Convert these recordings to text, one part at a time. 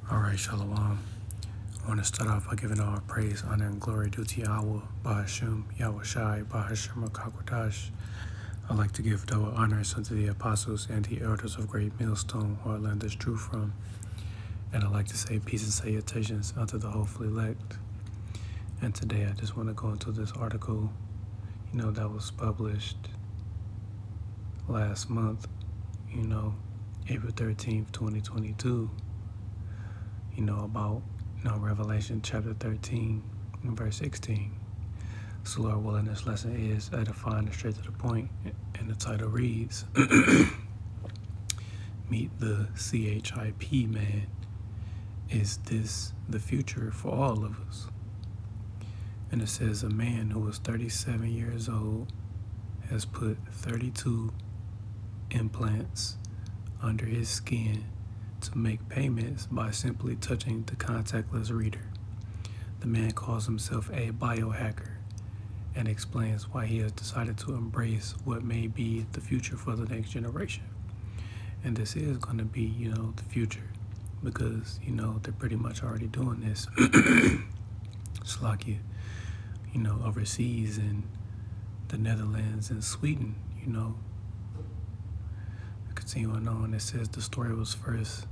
All right, Shalom. I want to start off by giving all praise, honor, and glory due to Yahweh, Bahasham, Yahweh Shai, Bahasham Kakwadash. I'd like to give double honors unto the apostles and the elders of Great Millstone, who I learned this truth from. And I'd like to say peace and salutations unto the hopefully elect. And today I just want to go into this article, that was published last month, April 13th, 2022, about Revelation chapter 13 and verse 16. So Lord willing, this lesson is edifying and straight to the point, and the title reads, Meet the CHIP man. Is this the future for all of us? And it says, a man who was 37 years old has put 32 implants under his skin to make payments by simply touching the contactless reader. The man calls himself a biohacker and explains why he has decided to embrace what may be the future for the next generation. And this is going to be, the future, because, they're pretty much already doing this. Slovakia, overseas in the Netherlands and Sweden, Continuing on, it says the story was first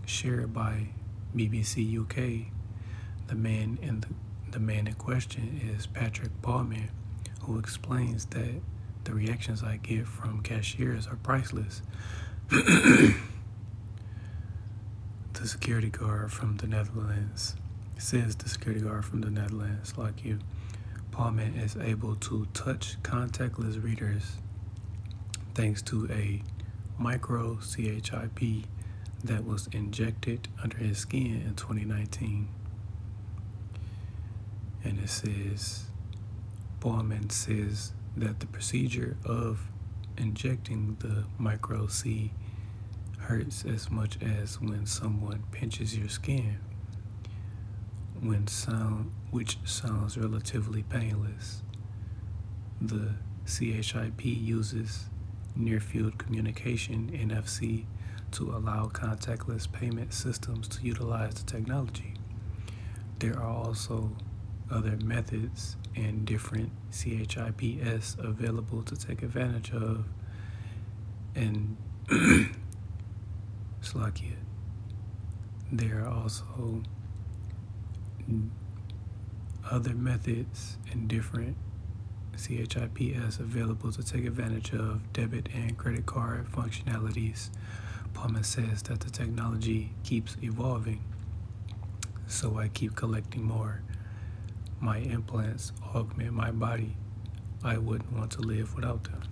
shared by BBC UK. The man in question is Patrick Ballman, who explains that the reactions I get from cashiers are priceless. The security guard from the Netherlands like you, Ballman is able to touch contactless readers thanks to a micro CHIP that was injected under his skin in 2019. And it says, Ballman says that the procedure of injecting the micro C hurts as much as when someone pinches your skin, which sounds relatively painless. The CHIP uses near-field communication, NFC, to allow contactless payment systems to utilize the technology. There are also other methods and different CHIPS available to take advantage of, and Slovakia. There are also other methods and different CHIPS available to take advantage of debit and credit card functionalities. Palmer says that the technology keeps evolving, so I keep collecting more. My implants augment my body. I wouldn't want to live without them.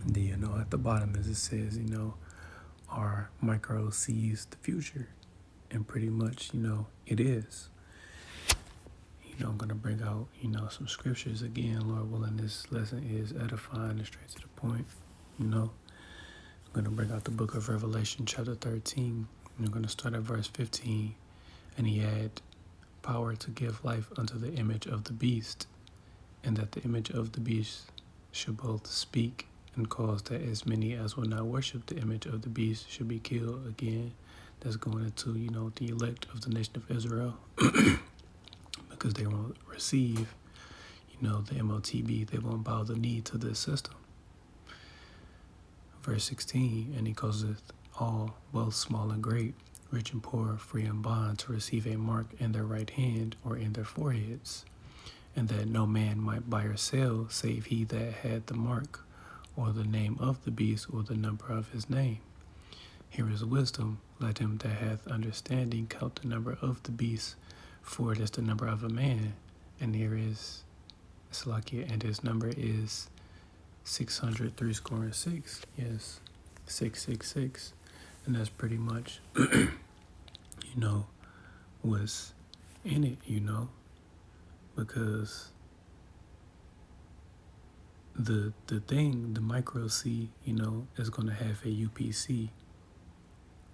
Then, at the bottom, as it says, our micro sees the future, and pretty much, it is. I'm going to bring out, some scriptures again, Lord willing. This lesson is edifying and straight to the point. I'm going to bring out the book of Revelation, chapter 13. I'm going to start at verse 15. And he had power to give life unto the image of the beast, and that the image of the beast should both speak and cause that as many as will not worship the image of the beast should be killed. Again, that's going into, the elect of the nation of Israel. Because they won't receive, the MOTB, they won't bow the knee to this system. Verse 16, and he causeth all, both small and great, rich and poor, free and bond, to receive a mark in their right hand or in their foreheads, and that no man might buy or sell, save he that had the mark, or the name of the beast, or the number of his name. Here is wisdom. Let him that hath understanding count the number of the beast, for it is the number of a man. And here is Salakia, and his number is 603. Yes, 666. And that's pretty much, what's in it, because the micro C, is going to have a UPC,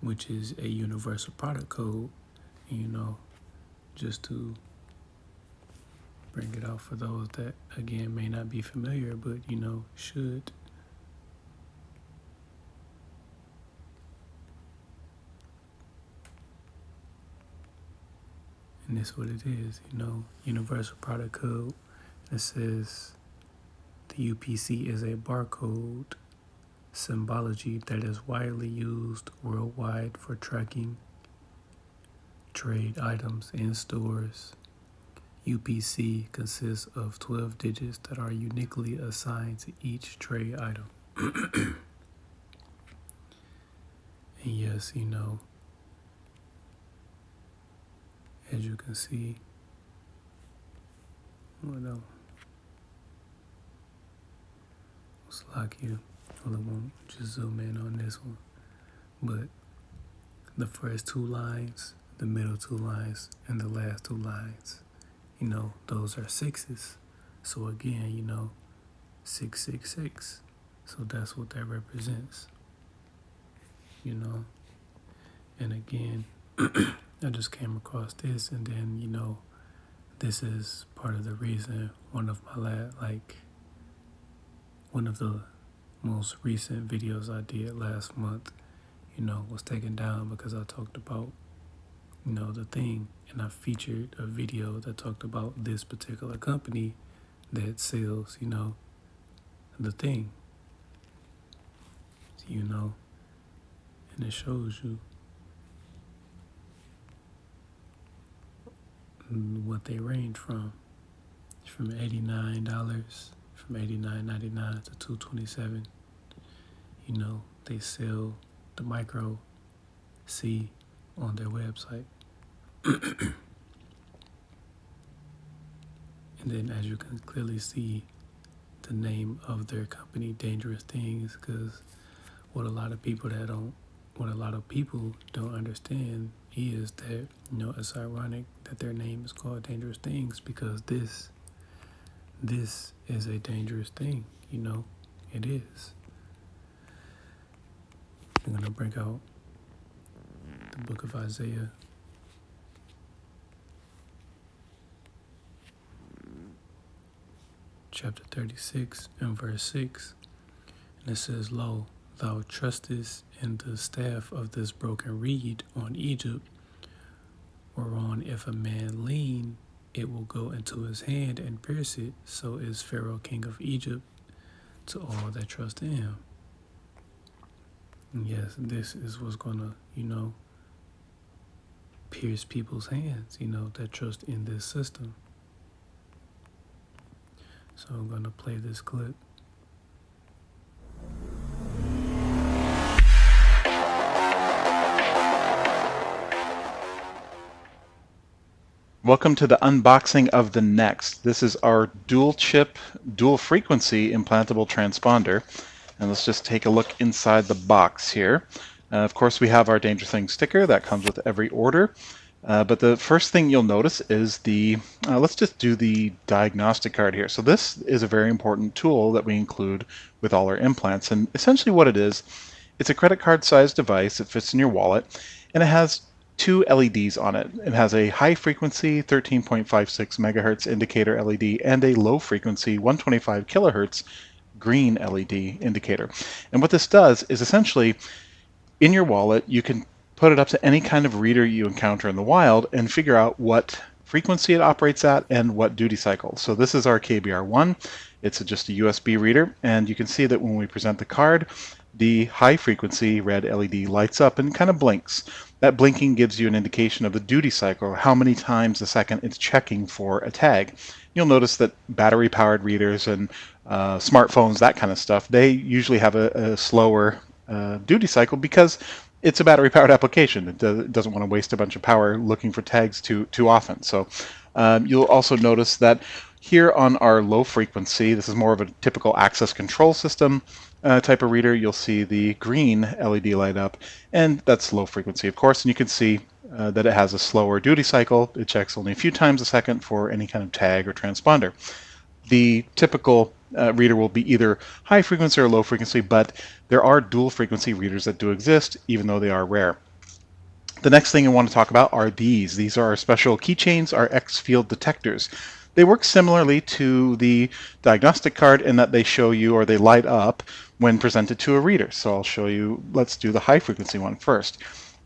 which is a universal product code, just to bring it out for those that, again, may not be familiar, but, should. And this is what it is, Universal Product Code. It says the UPC is a barcode symbology that is widely used worldwide for tracking trade items in stores. UPC consists of 12 digits that are uniquely assigned to each trade item. And yes, as you can see, let's lock you. Well, I won't just zoom in on this one. But the first two lines, the middle two lines, and the last two lines, those are sixes. So again, 666. So that's what that represents. And again, I just came across this, and then, this is part of the reason one of the most recent videos I did last month, was taken down because I talked about, the thing, and I featured a video that talked about this particular company that sells, the thing, and it shows you what they range from $89, from $89.99 to $227. They sell the Micro C on their website. And then, as you can clearly see, the name of their company, Dangerous Things, because what a lot of people don't understand is that, it's ironic that their name is called Dangerous Things, because this is a dangerous thing, it is. I'm going to bring out the book of Isaiah. Chapter 36 and verse 6. And it says, Lo, thou trustest in the staff of this broken reed on Egypt, whereon if a man lean, it will go into his hand and pierce it. So is Pharaoh king of Egypt to all that trust in him. And yes, this is what's going to, pierce people's hands, that trust in this system. So I'm going to play this clip. Welcome to the unboxing of the Next. This is our dual chip, dual frequency implantable transponder. And let's just take a look inside the box here. Of course, we have our Dangerous Things sticker that comes with every order. But the first thing you'll notice is let's just do the diagnostic card here. So this is a very important tool that we include with all our implants. And essentially what it is, it's a credit card sized device that fits in your wallet, and it has two LEDs on it. It has a high frequency 13.56 megahertz indicator LED and a low frequency 125 kilohertz green LED indicator. And what this does is essentially, in your wallet, you can put it up to any kind of reader you encounter in the wild and figure out what frequency it operates at and what duty cycle. So this is our KBR1. It's just a USB reader, and you can see that when we present the card, the high frequency red LED lights up and kind of blinks. That blinking gives you an indication of the duty cycle, how many times a second it's checking for a tag. You'll notice that battery-powered readers and smartphones, that kind of stuff, they usually have a slower duty cycle because it's a battery-powered application. It doesn't want to waste a bunch of power looking for tags too often. So you'll also notice that here on our low frequency, this is more of a typical access control system type of reader, you'll see the green LED light up, and that's low frequency, of course, and you can see that it has a slower duty cycle. It checks only a few times a second for any kind of tag or transponder. The typical reader will be either high frequency or low frequency, but there are dual frequency readers that do exist, even though they are rare. The next thing I want to talk about are these. These are our special keychains, our X-field detectors. They work similarly to the diagnostic card in that they show you, or they light up when presented to a reader. So I'll show you, let's do the high frequency one first.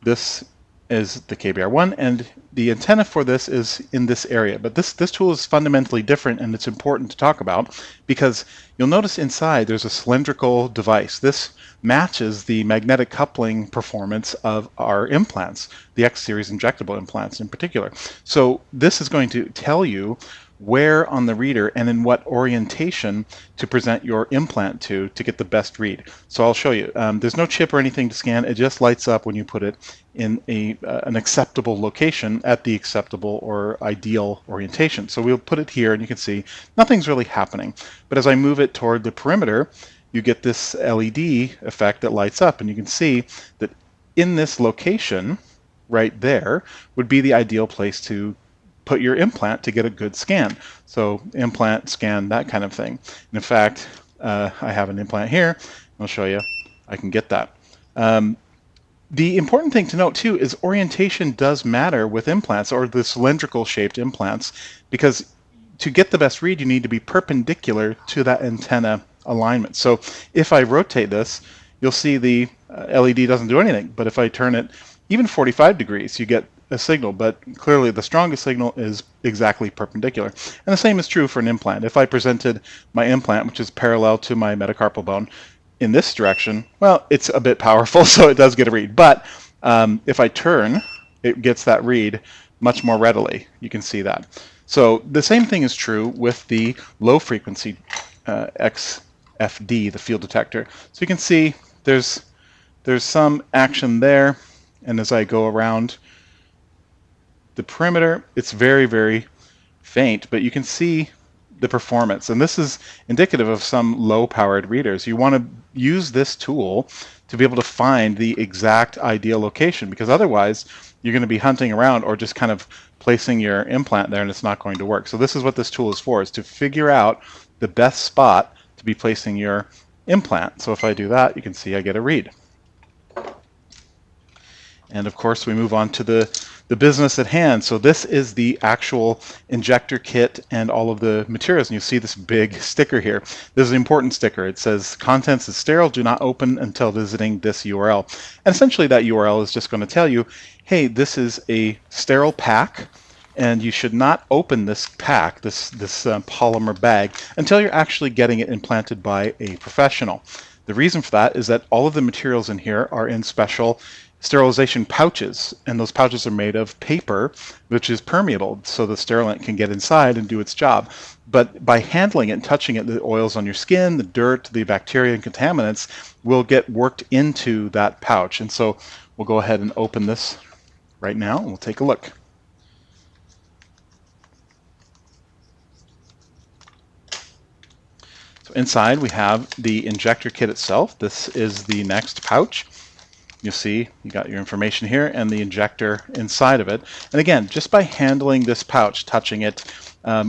This is the KBR1, and the antenna for this is in this area. But this tool is fundamentally different, and it's important to talk about because you'll notice inside there's a cylindrical device. This matches the magnetic coupling performance of our implants, the X-series injectable implants in particular. So this is going to tell you where on the reader and in what orientation to present your implant to get the best read. So I'll show you. There's no chip or anything to scan. It just lights up when you put it in an acceptable location at the acceptable or ideal orientation. So we'll put it here, and you can see nothing's really happening. But as I move it toward the perimeter, you get this LED effect that lights up, and you can see that in this location right there would be the ideal place to put your implant to get a good scan. So implant, scan, that kind of thing. And in fact, I have an implant here. I'll show you. I can get that. The important thing to note too is orientation does matter with implants, or the cylindrical shaped implants, because to get the best read you need to be perpendicular to that antenna alignment. So if I rotate this, you'll see the LED doesn't do anything, but if I turn it even 45 degrees, you get a signal, but clearly the strongest signal is exactly perpendicular. And the same is true for an implant. If I presented my implant, which is parallel to my metacarpal bone, in this direction, well, it's a bit powerful, so it does get a read. But if I turn, it gets that read much more readily. You can see that. So the same thing is true with the low frequency XFD, the field detector. So you can see there's some action there, and as I go around the perimeter, it's very, very faint, but you can see the performance. And this is indicative of some low-powered readers. You want to use this tool to be able to find the exact ideal location, because otherwise you're going to be hunting around or just kind of placing your implant there and it's not going to work. So this is what this tool is for, is to figure out the best spot to be placing your implant. So if I do that, you can see I get a read. And of course we move on to the business at hand. So this is the actual injector kit and all of the materials, and you see this big sticker here. This is an important sticker. It says contents is sterile, do not open until visiting this URL. And essentially that URL is just going to tell you, hey, this is a sterile pack, and you should not open this pack, this polymer bag, until you're actually getting it implanted by a professional. The reason for that is that all of the materials in here are in special sterilization pouches, and those pouches are made of paper, which is permeable, so the sterilant can get inside and do its job. But by handling it and touching it, the oils on your skin, the dirt, the bacteria and contaminants will get worked into that pouch. And so we'll go ahead and open this right now, and we'll take a look. So inside we have the injector kit itself. This is the next pouch. You'll see you got your information here and the injector inside of it. And again, just by handling this pouch, touching it,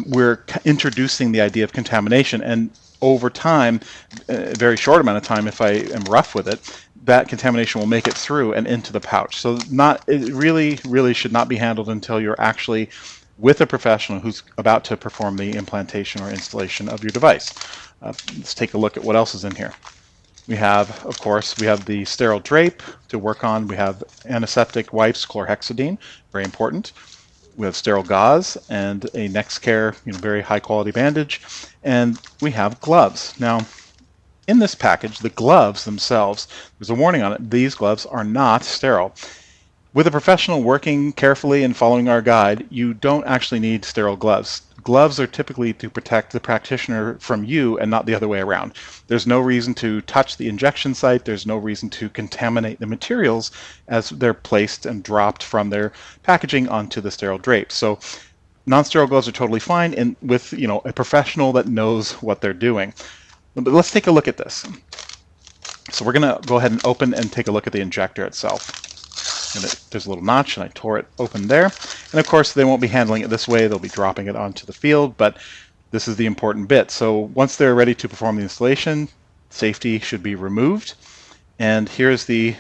we're introducing the idea of contamination. And over time, a very short amount of time, if I am rough with it, that contamination will make it through and into the pouch. So it really should not be handled until you're actually with a professional who's about to perform the implantation or installation of your device. Let's take a look at what else is in here. We have, of course, we have the sterile drape to work on. We have antiseptic wipes, chlorhexidine, very important. We have sterile gauze and a NexCare, very high quality bandage. And we have gloves. Now, in this package, the gloves themselves, there's a warning on it, these gloves are not sterile. With a professional working carefully and following our guide, you don't actually need sterile gloves. Gloves are typically to protect the practitioner from you and not the other way around. There's no reason to touch the injection site. There's no reason to contaminate the materials as they're placed and dropped from their packaging onto the sterile drape. So non-sterile gloves are totally fine, and with a professional that knows what they're doing. But let's take a look at this. So we're going to go ahead and open and take a look at the injector itself. And there's a little notch, and I tore it open there. And of course, they won't be handling it this way. They'll be dropping it onto the field, but this is the important bit. So once they're ready to perform the installation, safety should be removed. And here's the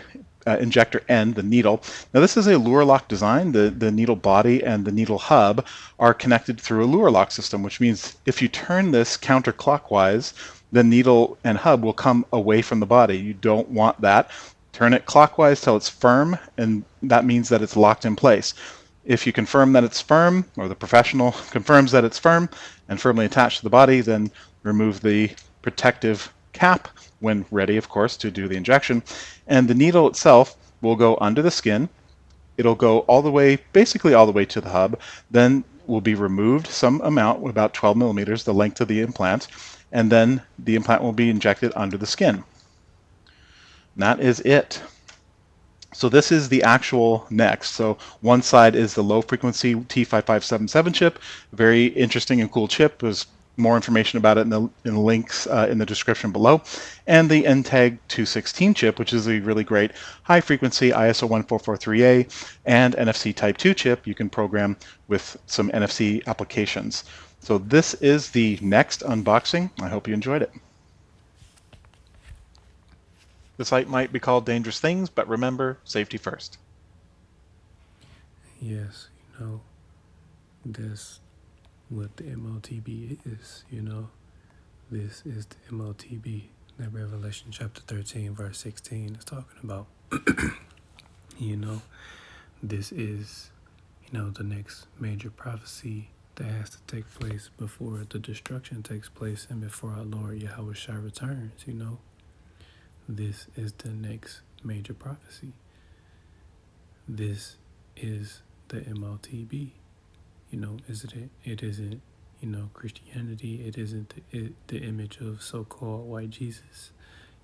injector end, the needle. Now this is a Luer lock design. The needle body and the needle hub are connected through a Luer lock system, which means if you turn this counterclockwise, the needle and hub will come away from the body. You don't want that turn it clockwise till it's firm, and that means that it's locked in place. If you confirm that it's firm, or the professional confirms that it's firm and firmly attached to the body, then remove the protective cap when ready, of course, to do the injection. And the needle itself will go under the skin. It'll go all the way, basically all the way to the hub. Then will be removed some amount, about 12 millimeters, the length of the implant, and then the implant will be injected under the skin. And that is it. So this is the actual next. So one side is the low frequency T5577 chip, very interesting and cool chip. There's more information about it in the links in the description below. And the NTAG 216 chip, which is a really great high frequency ISO 1443A and NFC Type 2 chip you can program with some NFC applications. So this is the next unboxing. I hope you enjoyed it. The site might be called Dangerous Things, but remember, safety first. Yes, that's what the MOTB is, This is the MOTB that Revelation chapter 13, verse 16 is talking about. This is, the next major prophecy that has to take place before the destruction takes place and before our Lord Yahweh Shai returns, This is the next major prophecy. This is the MOTB. It isn't, Christianity. It isn't the image of so-called white Jesus.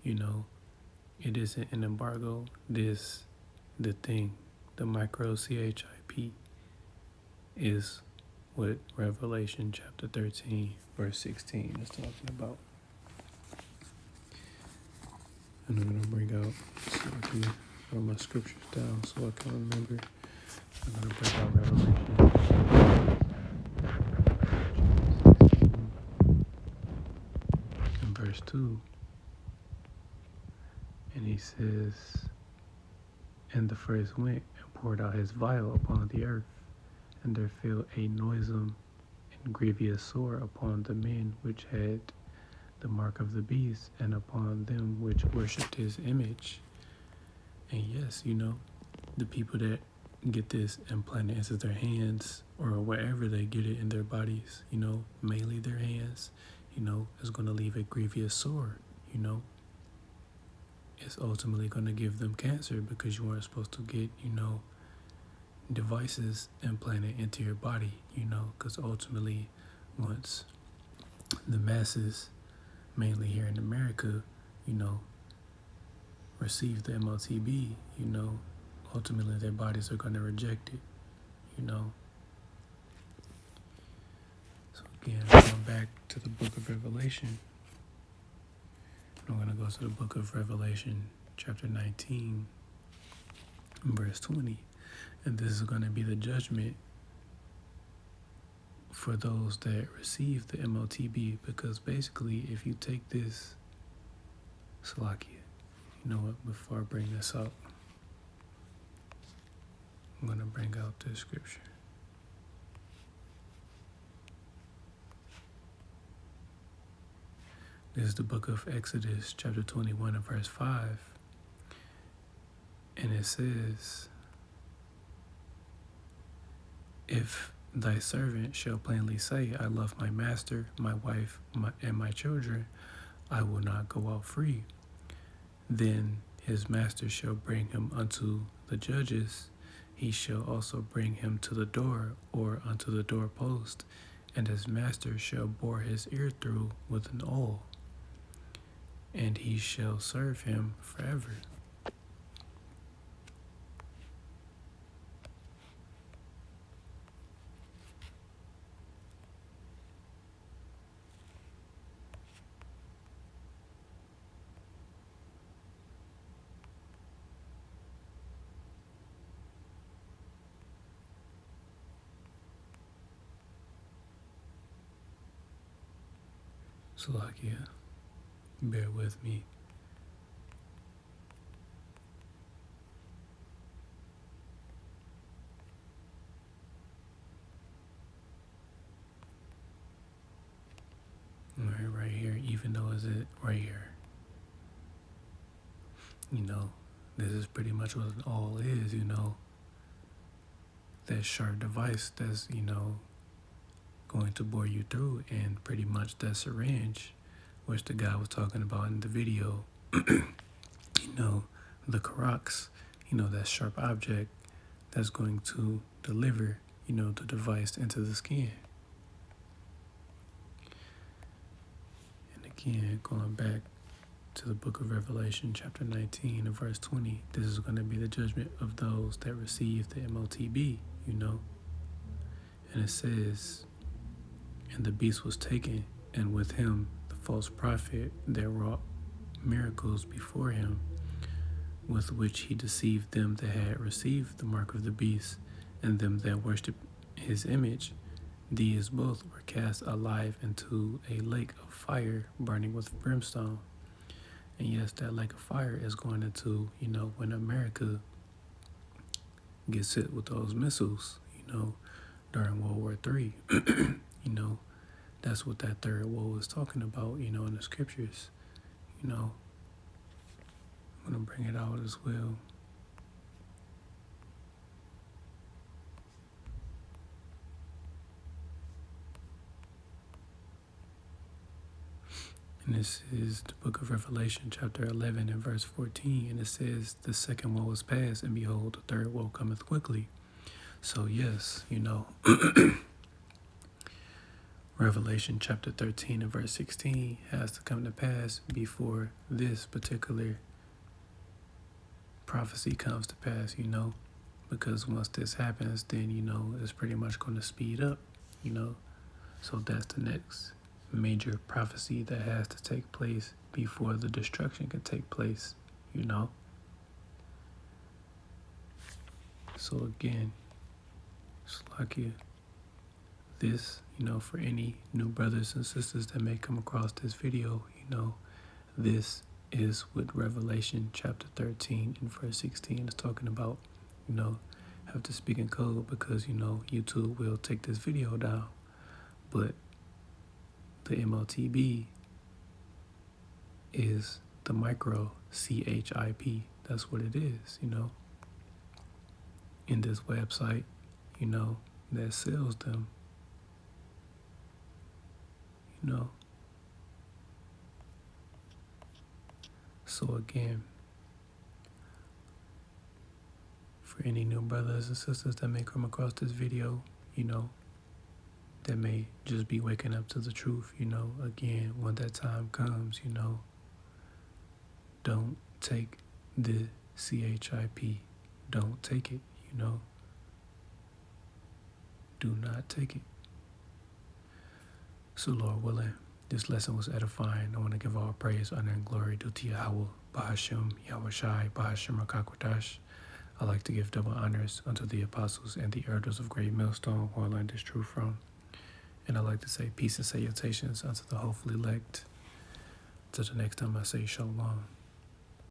It isn't an embargo. The thing, the micro CHIP, is what Revelation chapter 13, verse 16 is talking about. And I'm going to bring out, so I can write my scriptures down so I can remember. I'm going to bring out Revelation in verse 2. And he says, "And the first went and poured out his vial upon the earth, and there fell a noisome and grievous sore upon the men which had the mark of the beast, and upon them which worshipped his image." And yes, the people that get this implanted into their hands or wherever they get it in their bodies, mainly their hands, is going to leave a grievous sore, It's ultimately going to give them cancer because you weren't supposed to get, devices implanted into your body, because ultimately once the masses, mainly here in America, receive the MOTB, ultimately their bodies are going to reject it, So again, going back to the book of Revelation, I'm going to go to the book of Revelation, chapter 19, verse 20. And this is going to be the judgment for those that receive the MOTB, because basically if you take this, Salakia, before I bring this up, I'm going to bring out this scripture. This is the book of Exodus, chapter 21 and verse 5. And it says, "If thy servant shall plainly say, I love my master, my wife, and my children, I will not go out free. Then his master shall bring him unto the judges. He shall also bring him to the door or unto the doorpost, and his master shall bore his ear through with an awl, and he shall serve him forever." Salakia, bear with me. Right here, even though it's right here. this is pretty much what it all is, that sharp device that's, going to bore you through, and pretty much that syringe, which the guy was talking about in the video, the Karax, that sharp object that's going to deliver, the device into the skin. And again, going back to the book of Revelation, chapter 19 and verse 20, this is going to be the judgment of those that receive the MOTB, And it says, and the beast was taken, and with him the false prophet that wrought miracles before him, with which he deceived them that had received the mark of the beast, and them that worshipped his image. These both were cast alive into a lake of fire burning with brimstone. And yes, that lake of fire is going into, when America gets hit with those missiles, during World War III. That's what that third woe is talking about, in the scriptures. I'm going to bring it out as well. And this is the book of Revelation, chapter 11 and verse 14. And it says, the second woe is past, and behold, the third woe cometh quickly. So yes, Revelation chapter 13 and verse 16 has to come to pass before this particular prophecy comes to pass, because once this happens, then, it's pretty much going to speed up, So that's the next major prophecy that has to take place before the destruction can take place, So again, Slakia, this, for any new brothers and sisters that may come across this video, this is what Revelation chapter 13 and verse 16 is talking about. Have to speak in code because, YouTube will take this video down. But the MOTB is the micro CHIP. That's what it is, in this website, that sells them, So again, for any new brothers and sisters that may come across this video, that may just be waking up to the truth, again, when that time comes, don't take the CHIP. Don't take it, Do not take it. So Lord willing, this lesson was edifying. I want to give all praise, honor, and glory due to Yahweh, Bahashem, Yahushai, Bahashem Rakakwadash. I like to give double honors unto the apostles and the elders of Great Millstone, who I learned this truth from. And I like to say peace and salutations unto the hopefully elect. Till the next time I say shalom.